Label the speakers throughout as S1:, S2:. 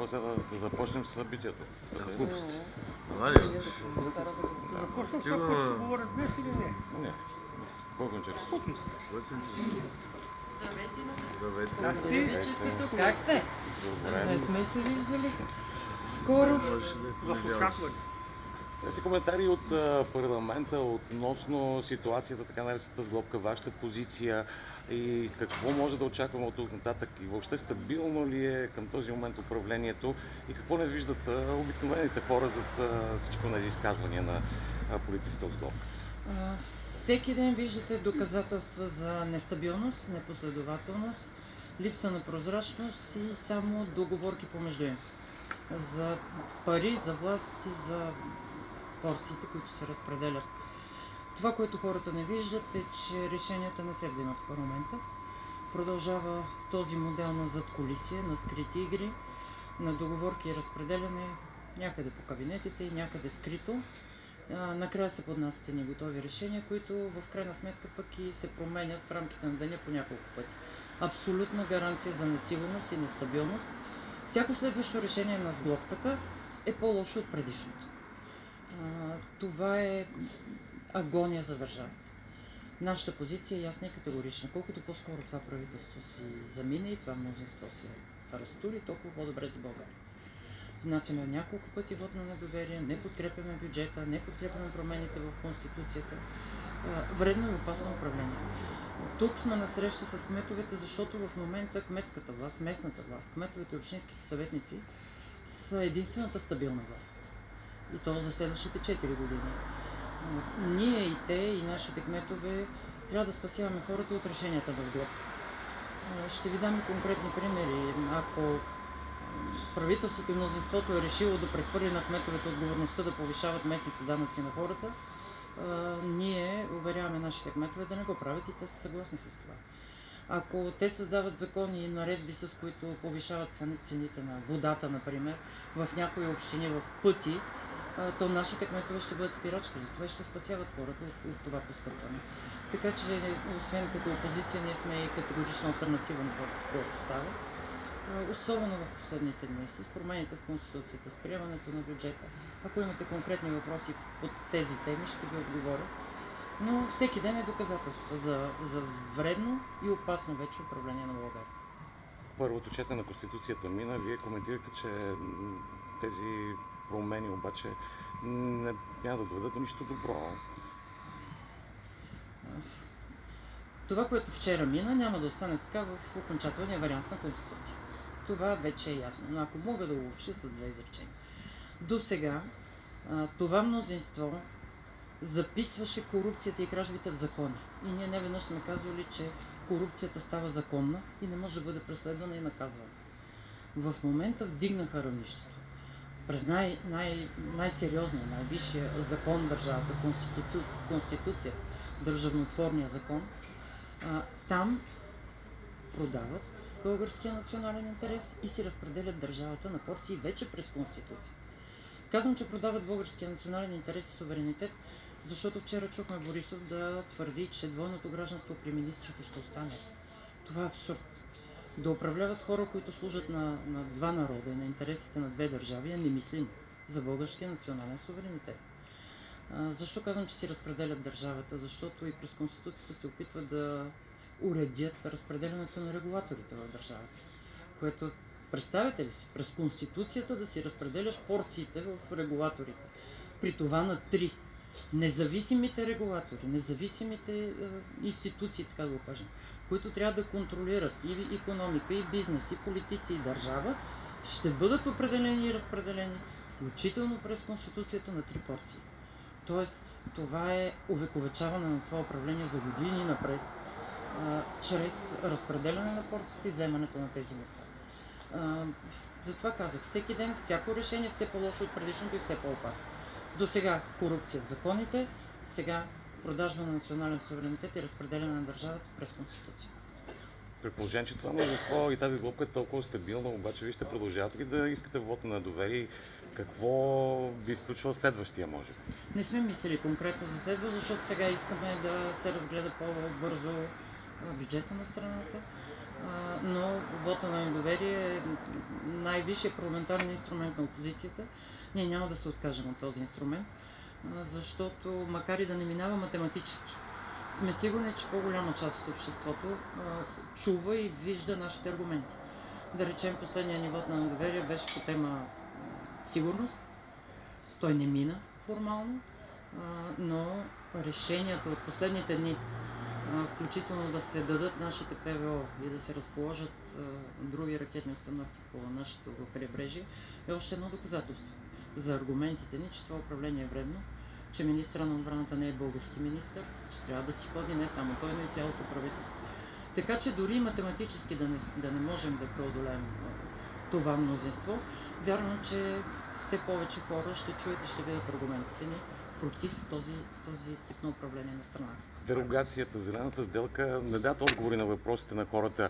S1: после да започнем с събитието. Глупост.
S2: Започнем с ако ще говорят днес или не?
S1: Не. Кой го интересува?
S3: Как сте? Не сме се виждали. Скоро.
S2: В очакване.
S1: Сте коментари от парламента относно ситуацията, така наречената сглобка, вашата позиция и какво може да очакваме от тук нататък и въобще стабилно ли е към този момент управлението и какво не виждат обикновените хора зад всичко на изказвания на политиците от сглобка?
S3: Всеки ден виждате доказателства за нестабилност, непоследователност, липса на прозрачност и само договорки помежду им. За пари, за власт и за порциите, които се разпределят. Това, което хората не виждат, е, че решенията не се взимат в парламента. Продължава този модел на задкулисие, на скрити игри, на договорки и разпределяне някъде по кабинетите и някъде скрито. Накрая се поднасят едни готови решения, които в крайна сметка пък и се променят в рамките на деня по няколко пъти. Абсолютна гаранция за несигурност и нестабилност. Всяко следващо решение на сглобката е по-лошо от предишното. Това е агония за държавата. Нашата позиция е ясна и категорична. Колкото по-скоро това правителство си замине и това мнозинство си разтури, толкова по-добре за България. Внасяме няколко пъти вод на недоверие, не подкрепяме бюджета, не подкрепяме промените в Конституцията. Вредно и опасно управление. Тук сме на среща с кметовете, защото в момента кметската власт, местната власт, кметовете и общинските съветници са единствената стабилна власт. И то за следващите 4 години. Ние и те, и нашите кметове трябва да спасяваме хората от решенията на сглобката. Ще ви дам и конкретни примери. Ако правителството и мнозинството е решило да прехвърли на кметовете отговорността да повишават местните данъци на хората, ние уверяваме нашите кметове да не го правят и те са съгласни с това. Ако те създават закони и наредби, с които повишават цените на водата, например, в някои общини в пъти, то нашите кметове ще бъдат спирачки, затова ще спасяват хората от това поскъпване. Така че, освен като опозиция, ние сме и категорично альтернатива на това, което става. Особено в последните дни, с промените в Конституцията, с приемането на бюджета. Ако имате конкретни въпроси по тези теми, ще ви отговоря. Но всеки ден е доказателство за вредно и опасно вече управление на България.
S1: Първото четене на Конституцията мина. Вие коментирахте, че тези промени обаче няма да доведат до нищо добро.
S3: Това, което вчера мина, няма да остане така в окончателния вариант на Конституцията. Това вече е ясно. Но ако мога да го обобщя с две изречения. До сега това мнозинство записваше корупцията и кражбите в закони. И ние неведнъж сме казвали, че корупцията става законна и не може да бъде преследвана и наказвана. В момента вдигнаха равнището. През най-сериозния, най-висшия закон в държавата, Конституцията, държавнотворния закон, там продават българския национален интерес и си разпределят държавата на порции вече през Конституция. Казвам, че продават българския национален интерес и суверенитет, защото вчера чухме Борисов да твърди, че двойното гражданство при министрите ще остане. Това е абсурд. Да управляват хора, които служат на два народа и на интересите на две държави е немислимо за българския национален суверенитет. Защо казвам, че си разпределят държавата? Защото и през Конституцията се опитват да уредят разпределянето на регулаторите в държавата. Което, представете ли си, през Конституцията да си разпределяш порциите в регулаторите. При това на 3. Независимите регулатори, независимите институции, така да го кажем, които трябва да контролират и икономика, и бизнес, и политици, и държава, ще бъдат определени и разпределени, включително през Конституцията на 3 порции. Тоест, това е увековечаване на това управление за години напред, чрез разпределяне на порциите и вземането на тези места. Затова казах, всеки ден, всяко решение все по-лошо от предишното и все по-опасно. До сега корупция в законите, сега продажба на национален суверенитет и разпределяне на държавата през Конституция.
S1: При положение, че това мнозинство и тази сглобка е толкова стабилна, обаче вие ще продължавате ли да искате вот на доверие? Какво би включвал следващия, може би?
S3: Не сме мислили конкретно за следващ, защото сега искаме да се разгледа по-бързо бюджета на страната. но вота на недоверие е най-висшият парламентарен инструмент на опозицията. Ние няма да се откажем от този инструмент, защото макар и да не минава математически, сме сигурни, че по-голяма част от обществото чува и вижда нашите аргументи. Да речем, последния ни вод на недоверие беше по тема сигурност. Той не мина формално, но решенията от последните дни, включително да се дадат нашите ПВО и да се разположат други ракетни установки по нашето крайбрежие, е още едно доказателство за аргументите ни, че това управление е вредно, че министъра на отбраната не е български министър, че трябва да си ходи не само той, но и цялото правителство. Така че дори математически да не можем да преодолеем това мнозинство, вярвам, че все повече хора ще чуят и ще видят аргументите ни против този тип на управление на страната.
S1: Дерогацията, зелената сделка не дадат отговори на въпросите на хората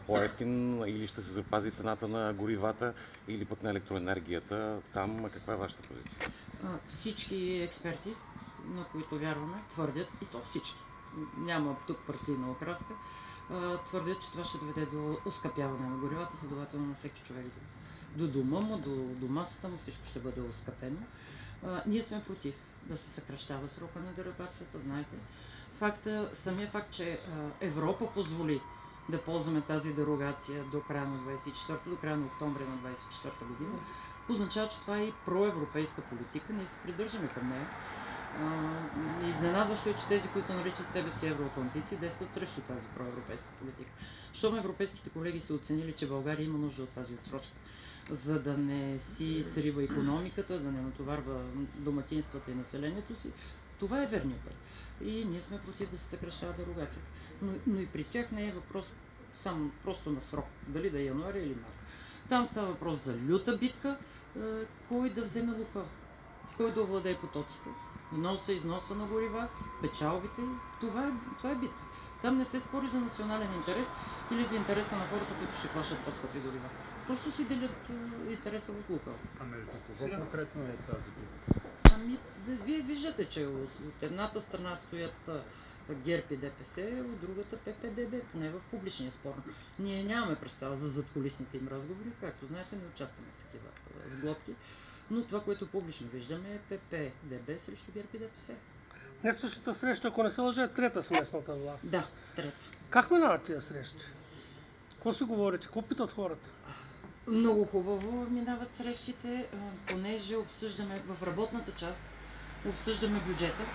S1: по-евтин или ще се запази цената на горивата или пък на електроенергията. Там каква е вашата позиция?
S3: Всички експерти, на които вярваме, твърдят, и то всички, няма тук партийна окраска, твърдят, че това ще доведе до оскъпяване на горивата, следователно на всеки човек до дома му, до масата му, всичко ще бъде оскъпено. Ние сме против да се съкращава срока на дерогацията, знаете. Самия факт, че Европа позволи да ползваме тази дерогация до края на 24-та, до края на октомври на 24-та година, означава, че това е и проевропейска политика. Ние се придържаме към нея. Изненадващо е, че тези, които наричат себе си евроатлантици, действат срещу тази проевропейска политика. Щом европейските колеги са оценили, че България има нужда от тази отсрочка, за да не си срива икономиката, да не натоварва домакинствата и населението си, това е верният път. И ние сме против да се съкращава дерогацията. Но и при тях не е въпрос само просто на срок, дали да е януари или март. Там става въпрос за люта битка, кой да вземе Лукойл, кой да овладее потоците, вноса, износа на горива, печалбите. Това е битка. Там не се спори за национален интерес или за интереса на хората, които ще плащат по-скъпи горива. Просто си делят интереса в Лукойл.
S4: А между кого конкретно е тази битка?
S3: Вие виждате, че от едната страна стоят ГЕРБ и ДПС, от другата ППДБ, поне в публичния спор. Ние нямаме представа за задкулисните им разговори, както знаете, не участваме в такива сглобки, но това, което публично виждаме, е ППДБ срещу ГЕРБ и ДПС.
S2: Не същата среща, ако не се лъжа, е трета с местната власт.
S3: Да, трета.
S2: Как минават тия срещи? Какво си говорите? Какво питат хората?
S3: Много хубаво минават срещите, понеже обсъждаме в работната част, обсъждаме бюджета.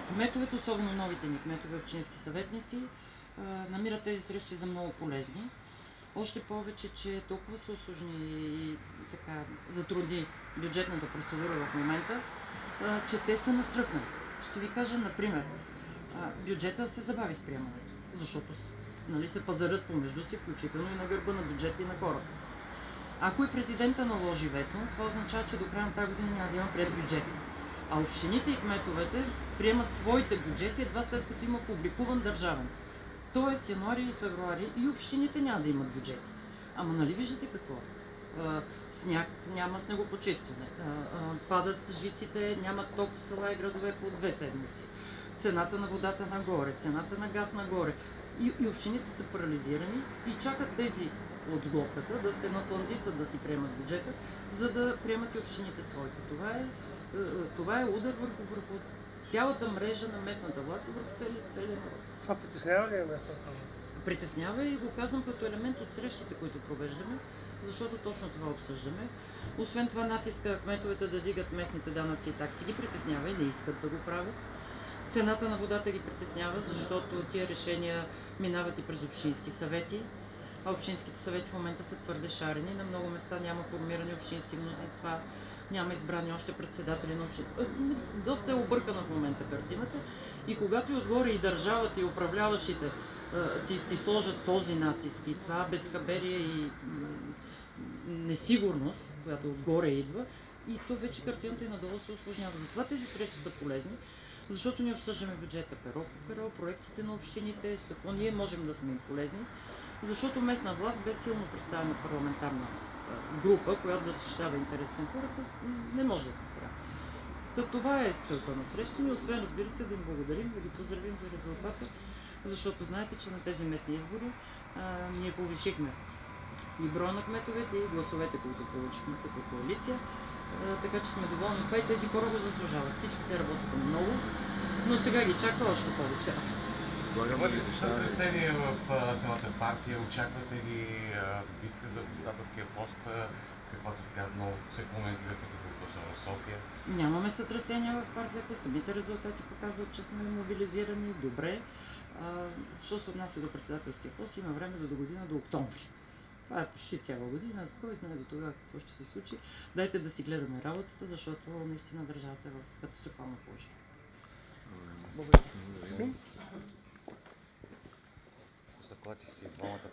S3: Кметовете, особено новите ни кметове, общински съветници, намират тези срещи за много полезни. Още повече, че толкова се усложни и така затрудни бюджетната процедура в момента, че те са настръхнали. Ще ви кажа, например, бюджета се забави с приемането, защото се пазарят помежду си, включително и на гърба на бюджета и на хората. Ако и президента наложи вето, това означава, че до края на тази година няма да има приет бюджет. А общините и кметовете приемат своите бюджети едва след като има публикуван държавен. Тоест януари и февруари и общините няма да имат бюджети. Ама нали виждате какво? Сняг, няма снегопочистване. Падат жиците, няма ток в села и градове по 2 седмици. Цената на водата нагоре, цената на газ нагоре. И общините са парализирани и чакат тези от сглобката да се насландисат да си приемат бюджета, за да приемат и общините своите. Това е удар върху цялата мрежа на местната власт и върху целия народ.
S2: Това притеснява ли е местната власт?
S3: Притеснява и го казвам като елемент от срещите, които провеждаме, защото точно това обсъждаме. Освен това, натиска кметовете да дигат местните данъци и такси ги притеснява и не искат да го правят. Цената на водата ги притеснява, защото тия решения минават и през общински съвети, а общинските съвети в момента са твърде шарени. На много места няма формирани общински мнозинства, няма избрани още председатели на общини. Доста е объркана в момента картината и когато и отгоре и държавата и управляващите ти сложат този натиск и това безхаберие и несигурност, която отгоре идва, и то вече картината и надолу се усложнява. Затова тези срещи са полезни, защото ние обсъждаме бюджета перо по перо, проектите на общините, с какво ние можем да сме им полезни, защото местна власт без силно представена парламентарна група, която да защитава интересите на хората, не може да се справи. Това е целта на срещи ни, освен, разбира се, да им благодарим, да ги поздравим за резултата защото знаете, че на тези местни избори ние повишихме и броя на кметовете, и гласовете, които получихме като коалиция. Така че сме доволни. Това и тези хора го заслужават. Всичките работиха много, но сега ги чака още повече работа.
S1: Има ли сте сътресение в самата партия? Очаквате ли битка за председателския пост, каквато така много се коментира след изборите в София?
S3: Нямаме сътресения в партията. Самите резултати показват, че сме мобилизирани добре. Що се отнася до председателския пост, има време до година, до октомври. Това е почти цяла година. Кой знае до тогава какво ще се случи. Дайте да си гледаме работата, защото наистина държавата е в катастрофално положение. Благодаря.
S1: Заклатихте двамата